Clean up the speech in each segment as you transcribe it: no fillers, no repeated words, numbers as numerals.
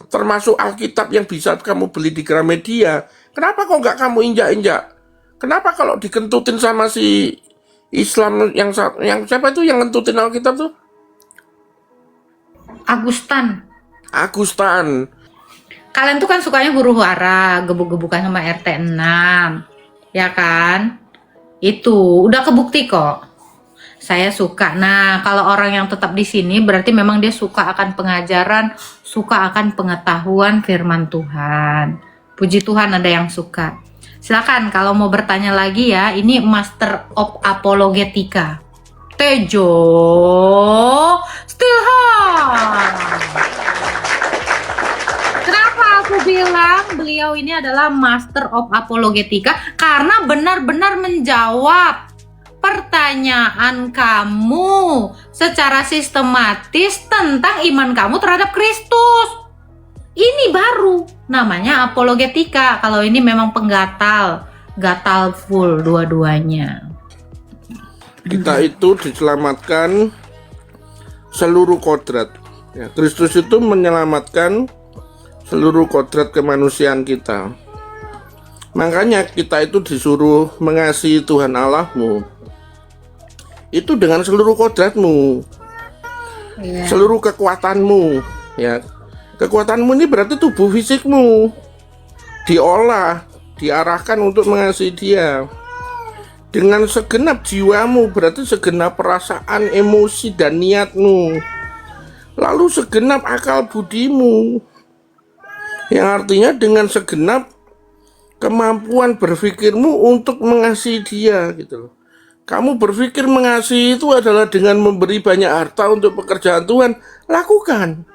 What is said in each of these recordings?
termasuk Alkitab yang bisa kamu beli di Gramedia. Kenapa kok nggak kamu injak-injak? Kenapa kalau dikentutin sama si Islam yang siapa itu yang ngentutin Alkitab tuh? Agustan. Agustan. Kalian tuh kan sukanya huru-hara, gebuk-gebukan sama RT 6. Ya kan? Itu udah kebukti kok. Saya suka. Nah, kalau orang yang tetap di sini berarti memang dia suka akan pengajaran, suka akan pengetahuan firman Tuhan. Puji Tuhan ada yang suka. Silakan kalau mau bertanya lagi ya, ini Master of Apologetika. Tejo Stilhan. Kenapa aku bilang beliau ini adalah Master of Apologetika? Karena benar-benar menjawab pertanyaan kamu secara sistematis tentang iman kamu terhadap Kristus. Ini baru namanya apologetika. Kalau ini memang penggatal, gatal full dua-duanya. Kita itu diselamatkan seluruh kodrat. Ya, Kristus itu menyelamatkan seluruh kodrat kemanusiaan kita. Makanya kita itu disuruh mengasihi Tuhan Allahmu. Itu dengan seluruh kodratmu, seluruh kekuatanmu. Ya, kekuatanmu ini berarti tubuh fisikmu diolah, diarahkan untuk mengasihi Dia. Dengan segenap jiwamu berarti segenap perasaan, emosi, dan niatmu. Lalu segenap akal budimu, yang artinya dengan segenap kemampuan berpikirmu untuk mengasihi Dia gitu loh. Kamu berpikir mengasihi itu adalah dengan memberi banyak harta untuk pekerjaan Tuhan, lakukan.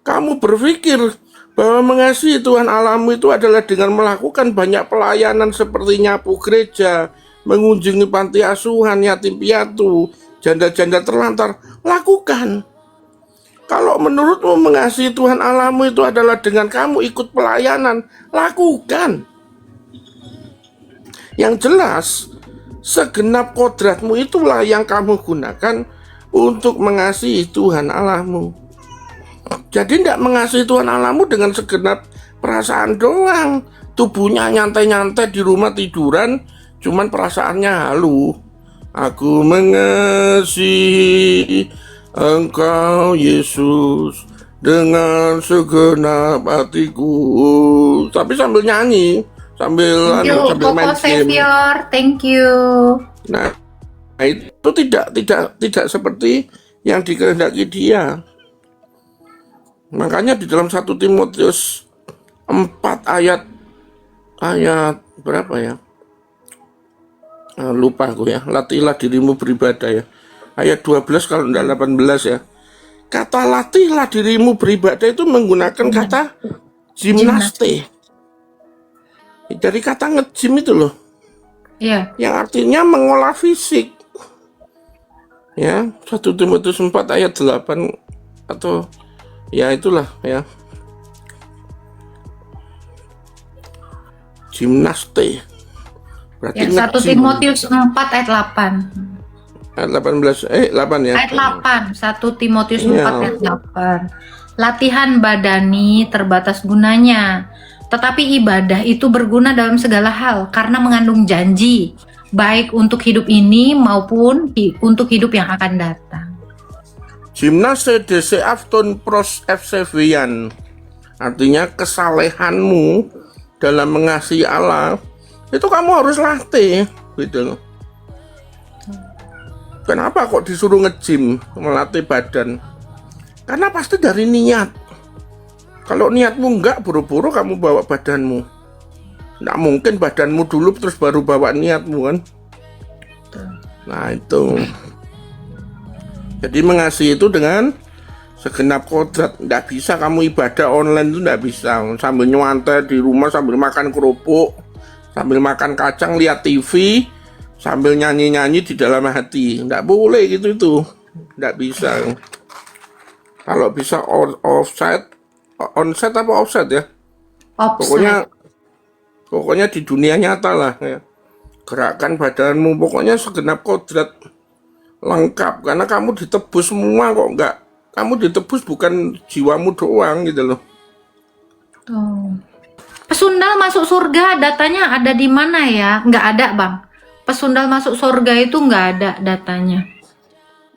Kamu berpikir bahwa mengasihi Tuhan Allahmu itu adalah dengan melakukan banyak pelayanan seperti nyapu gereja, mengunjungi panti asuhan, yatim piatu, janda-janda terlantar, lakukan. Kalau menurutmu mengasihi Tuhan Allahmu itu adalah dengan kamu ikut pelayanan, lakukan. Yang jelas, segenap kodratmu itulah yang kamu gunakan untuk mengasihi Tuhan Allahmu. Jadi tidak mengasihi Tuhan Allahmu dengan segenap perasaan doang. Tubuhnya nyantai-nyantai di rumah tiduran, cuman perasaannya halu. Aku mengasihi Engkau Yesus dengan segenap hatiku. Tapi sambil nyanyi, sambil main game. Thank you. Nah, itu tidak seperti yang dikehendaki Dia. Makanya di dalam 1 Timotius 4 ayat berapa ya? Lupa aku ya. Latihlah dirimu beribadah ya. Ayat 12 kalau tidak 18 ya. Kata latihlah dirimu beribadah itu menggunakan kata gimnaste. Dari kata nge-gym itu loh. Iya. Yang artinya mengolah fisik. Ya, 1 Timotius 4 ayat 8 atau ya itulah ya. Gimnaste. Berarti ya, 1 Timotius 4 ayat 8. Ayat 18, 8 ya. Ayat 8, 1 Timotius 4 Iya. ayat 8. Latihan badani terbatas gunanya, tetapi ibadah itu berguna dalam segala hal karena mengandung janji, baik untuk hidup ini maupun untuk hidup yang akan datang. Gimnase dese afton pros efsevian. Artinya kesalehanmu dalam mengasihi Allah itu kamu harus latih gitu loh. Kenapa kok disuruh nge-gym, melatih badan? Karena pasti dari niat. Kalau niatmu enggak, buru-buru kamu bawa badanmu. Nggak mungkin badanmu dulu terus baru bawa niatmu kan. Nah itu. Jadi mengasihi itu dengan segenap kodrat. Nggak bisa kamu ibadah online itu nggak bisa. Sambil nyuantai di rumah, sambil makan kerupuk, sambil makan kacang, lihat TV, sambil nyanyi-nyanyi di dalam hati. Nggak boleh gitu itu. Nggak bisa. Kalau bisa offset apa offset ya? Offset. Pokoknya di dunia nyata lah ya. Gerakan badanmu, pokoknya segenap kodrat lengkap. Karena kamu ditebus semua kok, nggak. Kamu ditebus bukan jiwamu doang gitu loh. Tuh. Pesundal masuk surga datanya ada di mana ya? Nggak ada, Bang. Pesundal masuk surga itu nggak ada datanya.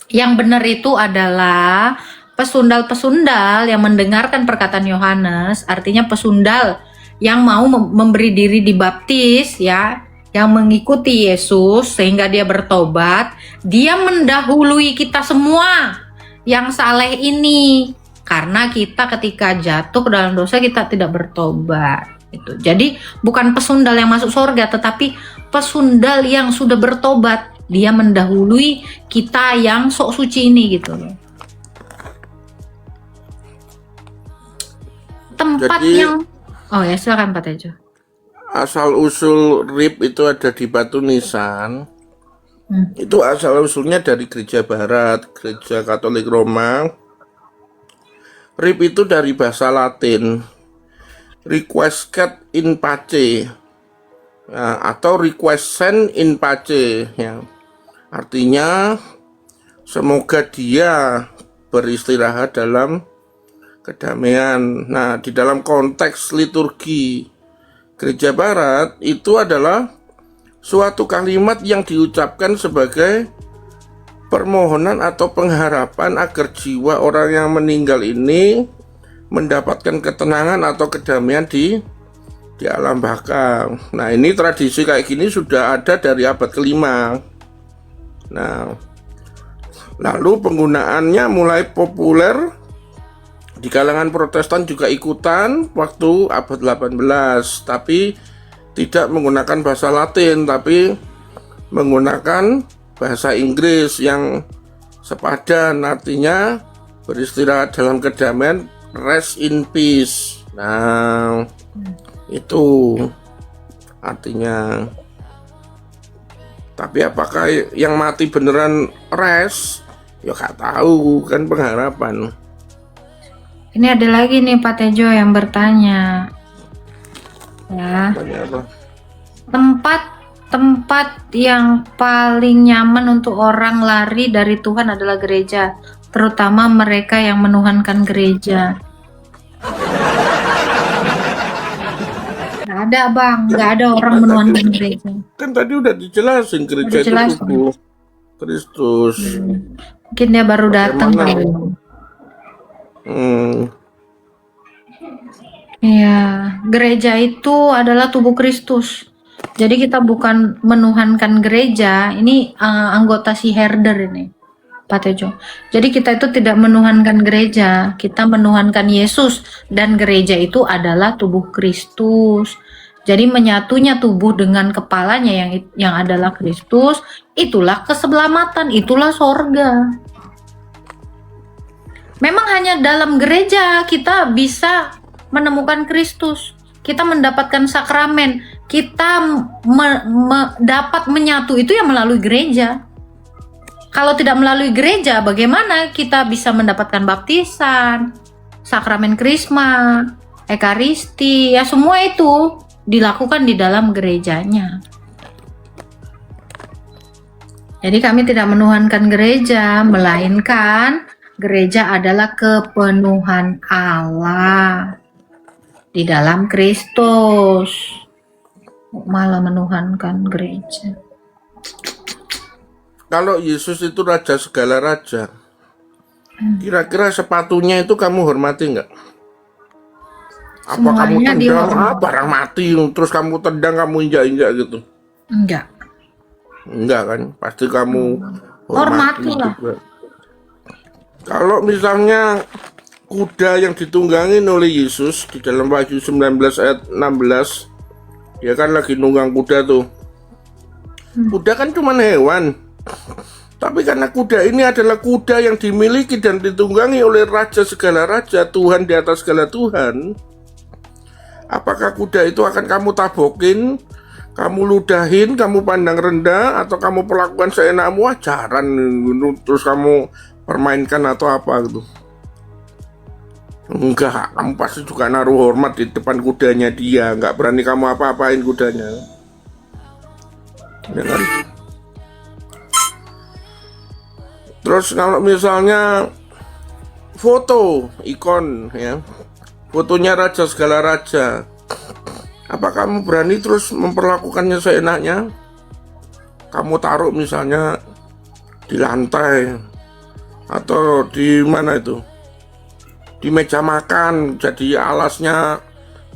Yang benar itu adalah pesundal-pesundal yang mendengarkan perkataan Yohanes, artinya pesundal yang mau memberi diri dibaptis ya, yang mengikuti Yesus sehingga dia bertobat, dia mendahului kita semua yang saleh ini. Karena kita ketika jatuh ke dalam dosa kita tidak bertobat. Itu. Jadi bukan pesundal yang masuk surga, tetapi pesundal yang sudah bertobat. Dia mendahului kita yang sok suci ini gitu loh. Tempat Jadi, yang oh ya silakan Pak Tejo. asal usul RIP itu ada di Batu Nisan. Itu asal usulnya dari gereja Barat, gereja Katolik Roma. RIP itu dari bahasa Latin, requiescat in pace, atau requiescent in pace, ya. Artinya semoga dia beristirahat dalam kedamaian. Nah, di dalam konteks liturgi gereja Barat itu adalah suatu kalimat yang diucapkan sebagai permohonan atau pengharapan agar jiwa orang yang meninggal ini mendapatkan ketenangan atau kedamaian di alam baka. Nah, ini tradisi kayak gini sudah ada dari abad ke-5. Nah, lalu penggunaannya mulai populer di kalangan Protestan juga ikutan waktu abad 18, tapi tidak menggunakan bahasa Latin, tapi menggunakan bahasa Inggris yang sepadan, artinya beristirahat dalam kedamaian, rest in peace. Nah, itu artinya. Tapi apakah yang mati beneran rest? Ya gak tahu, kan pengharapan. Ini ada lagi nih Pak Tejo yang bertanya. Ya. Apa? Tempat yang paling nyaman untuk orang lari dari Tuhan adalah gereja, terutama mereka yang menuhankan gereja. Nggak ada Bang, nggak ada orang menuhankan gereja. Kan tadi udah dijelasin gereja itu tubuh Kristus. Mungkin dia baru datang kali. Ya, gereja itu adalah tubuh Kristus. Jadi kita bukan menuhankan gereja, ini anggota si herder ini, Pak Tejo. Jadi kita itu tidak menuhankan gereja, kita menuhankan Yesus, dan gereja itu adalah tubuh Kristus. Jadi menyatunya tubuh dengan kepalanya yang adalah Kristus, itulah keselamatan, itulah sorga. Memang hanya dalam gereja kita bisa menemukan Kristus, kita mendapatkan sakramen, kita dapat menyatu itu ya melalui gereja. Kalau tidak melalui gereja, bagaimana kita bisa mendapatkan baptisan, sakramen krisma, ekaristi, ya semua itu dilakukan di dalam gerejanya. Jadi kami tidak menuhankan gereja, melainkan gereja adalah kepenuhan Allah di dalam Kristus. Malah menuhankan gereja. Kalau Yesus itu raja segala raja, kira-kira sepatunya itu kamu hormati nggak? Apa kamu tendang, barang mati, terus kamu tendang, kamu injak-injak gitu? Enggak. Enggak kan? Pasti kamu hormati lah. Juga. Kalau misalnya kuda yang ditunggangin oleh Yesus di dalam Wahyu 19 ayat 16, dia kan lagi nunggang kuda tuh. Kuda kan cuma hewan, tapi karena kuda ini adalah kuda yang dimiliki dan ditunggangi oleh raja segala raja, Tuhan di atas segala Tuhan, apakah kuda itu akan kamu tabokin, kamu ludahin, kamu pandang rendah, atau kamu perlakukan seenakmu, ajaran terus kamu permainkan atau apa gitu? Enggak, kamu pasti juga naruh hormat di depan kudanya dia, nggak berani kamu apa-apain kudanya, ya kan? Terus kalau misalnya foto ikon ya, fotonya raja segala raja. Apa kamu berani terus memperlakukannya seenaknya? Kamu taruh misalnya di lantai atau di mana itu? Di meja makan, jadi alasnya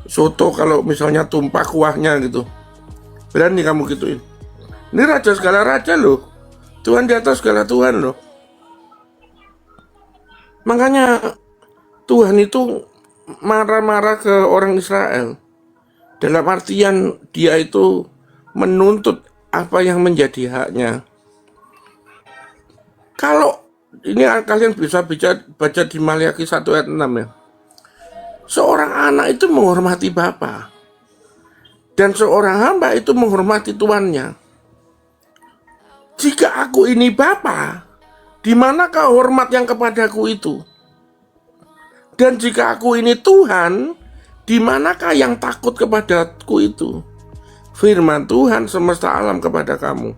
soto kalau misalnya tumpah kuahnya gitu. Berani kamu gituin? Ini raja segala raja loh. Tuhan di atas segala Tuhan loh. Makanya Tuhan itu marah-marah ke orang Israel. Dalam artian dia itu menuntut apa yang menjadi haknya. Kalau ini kalian bisa baca di Maliaki 1 ayat 6 ya. Seorang anak itu menghormati bapa, dan seorang hamba itu menghormati tuannya. Jika aku ini bapa, di manakah hormat yang kepadaku itu? Dan jika aku ini Tuhan, di manakah yang takut kepadaku itu? Firman Tuhan semesta alam kepada kamu.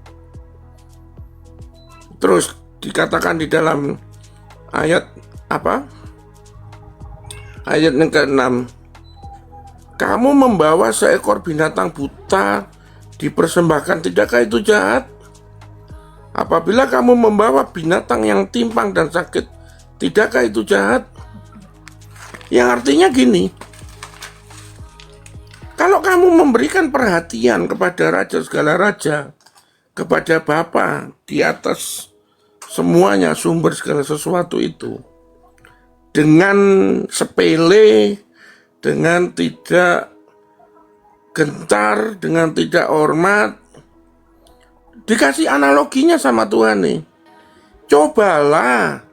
Terus dikatakan di dalam ayat apa? Ayat yang ke-6. Kamu membawa seekor binatang buta dipersembahkan, tidakkah itu jahat? Apabila kamu membawa binatang yang timpang dan sakit, tidakkah itu jahat? Yang artinya gini, kalau kamu memberikan perhatian kepada raja segala raja, kepada Bapa di atas semuanya, sumber segala sesuatu itu, dengan sepele, dengan tidak gentar, dengan tidak hormat, dikasih analoginya sama Tuhan nih. Cobalah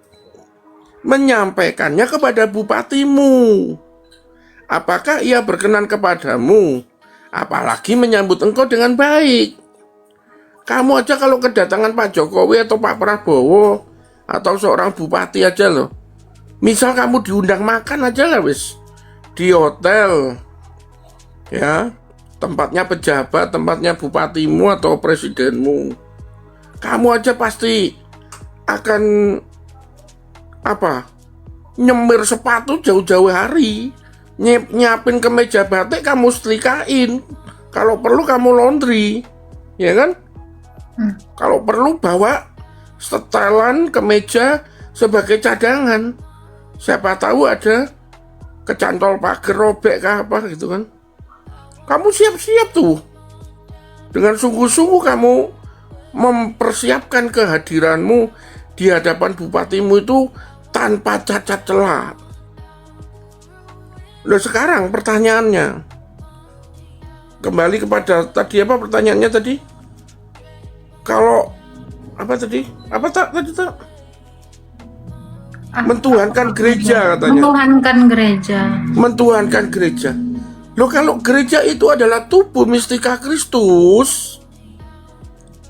menyampaikannya kepada bupatimu. Apakah ia berkenan kepadamu? Apalagi menyambut engkau dengan baik. Kamu aja kalau kedatangan Pak Jokowi atau Pak Prabowo atau seorang bupati aja loh. Misal kamu diundang makan aja lah wis. Di hotel. Ya, tempatnya pejabat, tempatnya bupatimu atau presidenmu. Kamu aja pasti akan nyemir sepatu jauh-jauh hari. Nyiapin kemeja batik, kamu setrikain. Kalau perlu kamu laundry, ya kan? Kalau perlu bawa setelan kemeja sebagai cadangan. Siapa tahu ada kecantol pagar robek kah apa gitu kan? Kamu siap-siap tuh. Dengan sungguh-sungguh kamu mempersiapkan kehadiranmu di hadapan bupatimu itu tanpa cacat celah. Loh, sekarang pertanyaannya, kembali kepada tadi apa pertanyaannya tadi? Kalau apa tadi? Apa tadi? Mentuhankan gereja katanya. Mentuhankan gereja. Mentuhankan gereja. Loh, kalau gereja itu adalah tubuh mistika Kristus,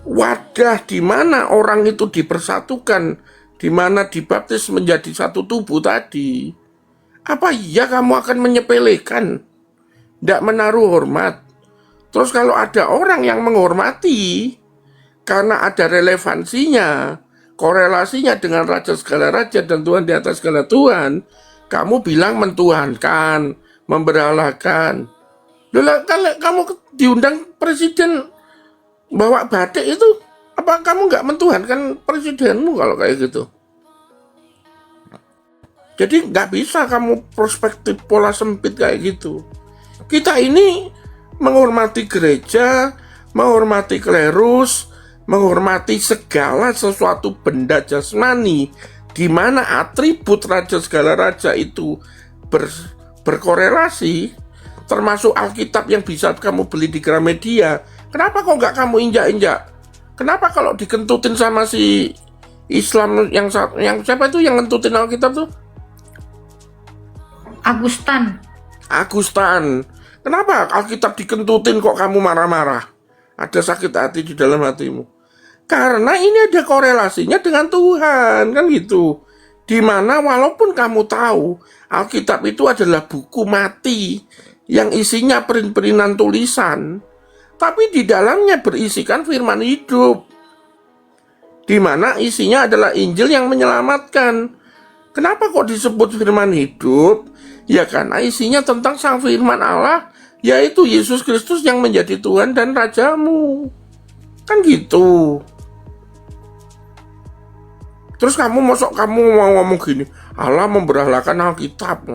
wadah di mana orang itu dipersatukan, di mana dibaptis menjadi satu tubuh tadi. Apa iya kamu akan menyepelekan, tidak menaruh hormat? Terus kalau ada orang yang menghormati karena ada relevansinya, korelasinya dengan raja segala raja dan Tuhan di atas segala Tuhan, kamu bilang mentuhankan, memberhalakan. Loh, kalau kamu diundang presiden bawa batik itu, apa kamu nggak mentuhankan presidenmu kalau kayak gitu? Jadi nggak bisa kamu perspektif pola sempit kayak gitu. Kita ini menghormati gereja, menghormati klerus, menghormati segala sesuatu benda jasmani, di mana atribut raja segala raja itu berkorelasi, termasuk Alkitab yang bisa kamu beli di Gramedia. Kenapa kok nggak kamu injak-injak? Kenapa kalau dikentutin sama si Islam yang siapa itu yang ngentutin Alkitab tuh? Agustan. Kenapa Alkitab dikentutin kok kamu marah-marah? Ada sakit hati di dalam hatimu. Karena ini ada korelasinya dengan Tuhan, kan gitu. Dimana walaupun kamu tahu Alkitab itu adalah buku mati yang isinya print-printan tulisan, tapi di dalamnya berisikan firman hidup. Dimana isinya adalah Injil yang menyelamatkan. Kenapa kok disebut firman hidup? Ya karena isinya tentang sang firman Allah, yaitu Yesus Kristus yang menjadi Tuhan dan Rajamu. Kan gitu. Terus kamu mau ngomong gini, Allah memberhalakan Alkitab.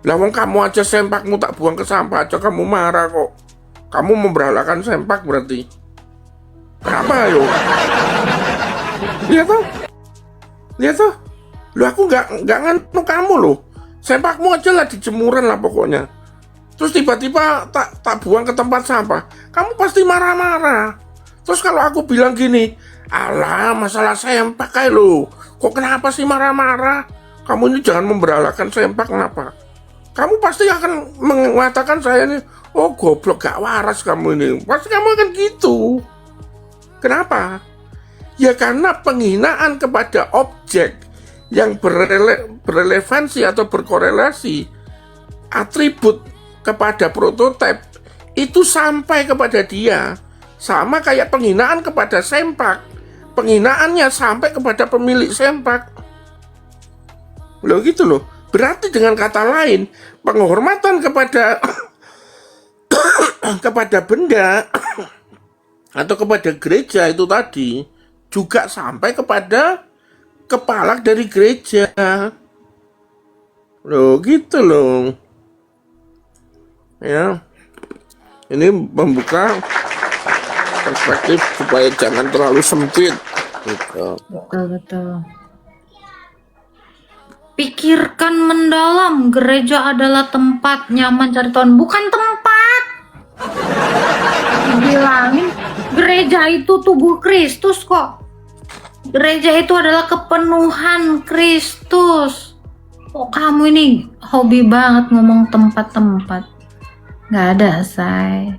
Lah wong kamu aja sempakmu tak buang ke sampah aja kamu marah kok. Kamu memberhalakan sempak berarti. Kenapa yo? Lihat tuh. Lihat tuh. Lu aku nggak nganu kamu loh. Sempakmu aja lah di jemuran lah pokoknya. Terus tiba-tiba tak buang ke tempat sampah. Kamu pasti marah-marah. Terus kalau aku bilang gini, alah masalah sempak kayak lo. Kok kenapa sih marah-marah? Kamu ini jangan memberhalakan sempak kenapa? Kamu pasti akan mengatakan saya ini, oh goblok gak waras kamu ini. Pasti kamu akan gitu. Kenapa? Ya karena penghinaan kepada objek yang berrelevansi atau berkorelasi atribut kepada prototipe itu sampai kepada dia. Sama kayak penghinaan kepada sempak. Penghinaannya sampai kepada pemilik sempak. Loh gitu loh. Berarti dengan kata lain, penghormatan kepada kepada benda atau kepada gereja itu tadi juga sampai kepada kepala dari gereja. Loh gitu loh. Ya. Ini membuka perspektif supaya jangan terlalu sempit. Gitu. Betul. Pikirkan mendalam, gereja adalah tempat nyaman cari Tuhan, bukan tempat. Bilangin gereja itu tubuh Kristus kok. Gereja itu adalah kepenuhan Kristus. Kok kamu ini hobi banget ngomong tempat-tempat? Gak ada, say.